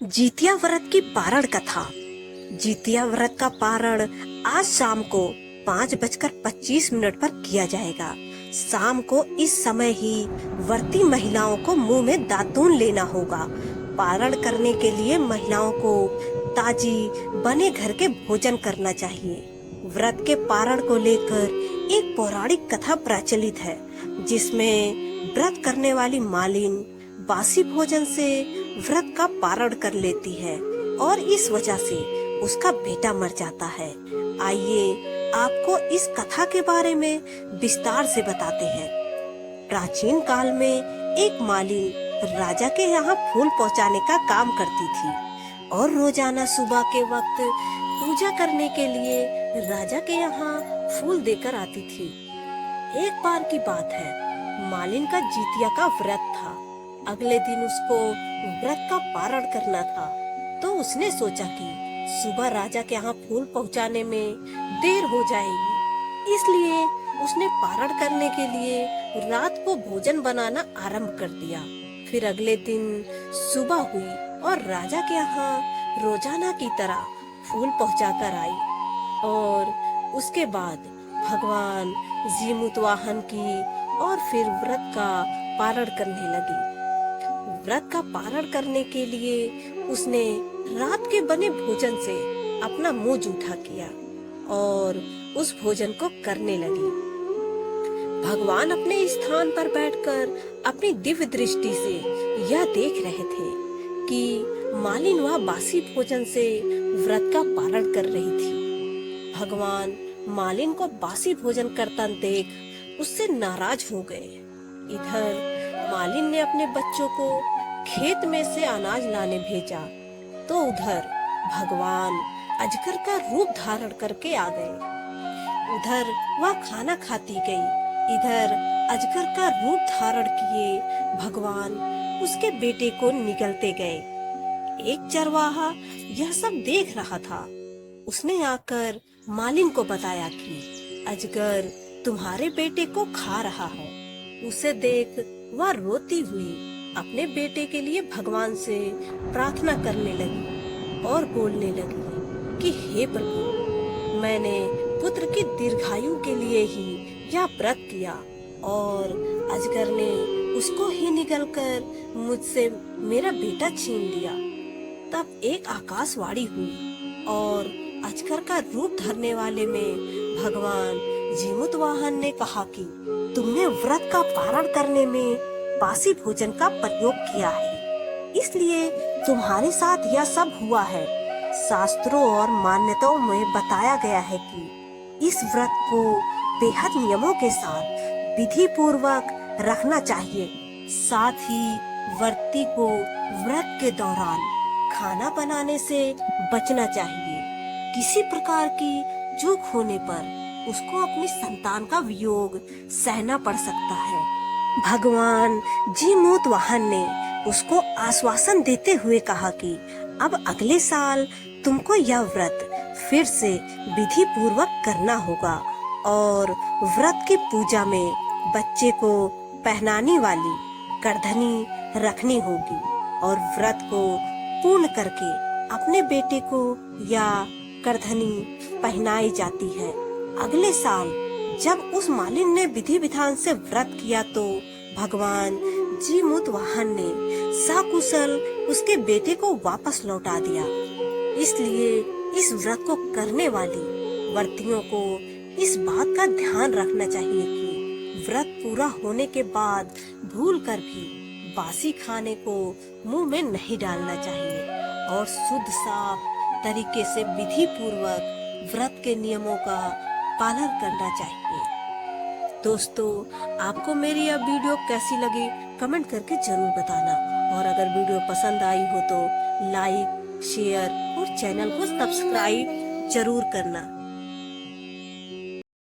जितिया व्रत की पारण कथा। जितिया व्रत का पारण आज शाम को 5:25 पर किया जाएगा। शाम को इस समय ही व्रती महिलाओं को मुंह में दातून लेना होगा। पारण करने के लिए महिलाओं को ताजी बने घर के भोजन करना चाहिए। व्रत के पारण को लेकर एक पौराणिक कथा प्रचलित है, जिसमें व्रत करने वाली मालिन बासी भोजन से व्रत का पारण कर लेती है और इस वजह से उसका बेटा मर जाता है। आइए आपको इस कथा के बारे में विस्तार से बताते हैं। प्राचीन काल में एक मालिन राजा के यहाँ फूल पहुँचाने का काम करती थी और रोजाना सुबह के वक्त पूजा करने के लिए राजा के यहाँ फूल देकर आती थी। एक बार की बात है, मालिन का जितिया का व्रत था। अगले दिन उसको व्रत का पारण करना था, तो उसने सोचा कि सुबह राजा के यहाँ फूल पहुँचाने में देर हो जाएगी, इसलिए उसने पारण करने के लिए रात को भोजन बनाना आरंभ कर दिया। फिर अगले दिन सुबह हुई और राजा के यहाँ रोजाना की तरह फूल पहुँचाकर आई और उसके बाद भगवान जीमूतवाहन की और फिर व्रत का पारण करने लगी। व्रत का पारण करने के लिए उसने रात के बने भोजन से अपना मुंह जूठा किया और उस भोजन को करने लगी। भगवान अपने स्थान पर बैठकर अपनी दिव्य दृष्टि से यह देख रहे थे कि मालिन वह बासी भोजन से व्रत का पारण कर रही थी। भगवान मालिन को बासी भोजन करता देख उससे नाराज हो गए। इधर मालिन ने अपने बच्चों को खेत में से अनाज लाने भेजा, तो उधर भगवान अजगर का रूप धारण करके आ गए। उधर वह खाना खाती गई, इधर अजगर का रूप धारण किए भगवान उसके बेटे को निगलते गए। एक चरवाहा यह सब देख रहा था। उसने आकर मालिन को बताया कि अजगर तुम्हारे बेटे को खा रहा है। उसे देख वह रोती हुई अपने बेटे के लिए भगवान से प्रार्थना करने लगी और बोलने लगी कि हे प्रभु, मैंने पुत्र की दीर्घायु के लिए ही यह व्रत किया और अजगर ने उसको ही निगलकर मुझसे मेरा बेटा छीन लिया। तब एक आकाशवाणी हुई और अजगर का रूप धरने वाले में भगवान जीमूतवाहन ने कहा कि तुमने व्रत का पारण करने में बासी भोजन का प्रयोग किया है, इसलिए तुम्हारे साथ यह सब हुआ है। शास्त्रों और मान्यताओं में बताया गया है कि इस व्रत को बेहद नियमों के साथ विधि पूर्वक रखना चाहिए। साथ ही व्रती को व्रत के दौरान खाना बनाने से बचना चाहिए। किसी प्रकार की चूक होने पर उसको अपनी संतान का वियोग सहना पड़ सकता है। भगवान जीमूतवाहन ने उसको आश्वासन देते हुए कहा कि अब अगले साल तुमको यह व्रत फिर से विधि पूर्वक करना होगा और व्रत की पूजा में बच्चे को पहनाने वाली करधनी रखनी होगी और व्रत को पूर्ण करके अपने बेटे को या करधनी पहनाई जाती है। अगले साल जब उस मालिन ने विधि विधान से व्रत किया तो भगवान जीमूतवाहन ने सकुशल उसके बेटे को वापस लौटा दिया। इसलिए इस व्रत को करने वाली व्रतियों को इस बात का ध्यान रखना चाहिए कि व्रत पूरा होने के बाद भूलकर भी बासी खाने को मुंह में नहीं डालना चाहिए और शुद्ध साफ तरीके से विधि पूर्वक व्रत के नियमों का पालन करना चाहिए। दोस्तों, आपको मेरी यह वीडियो कैसी लगी कमेंट करके जरूर बताना और अगर वीडियो पसंद आई हो तो लाइक, शेयर और चैनल को सब्सक्राइब जरूर करना।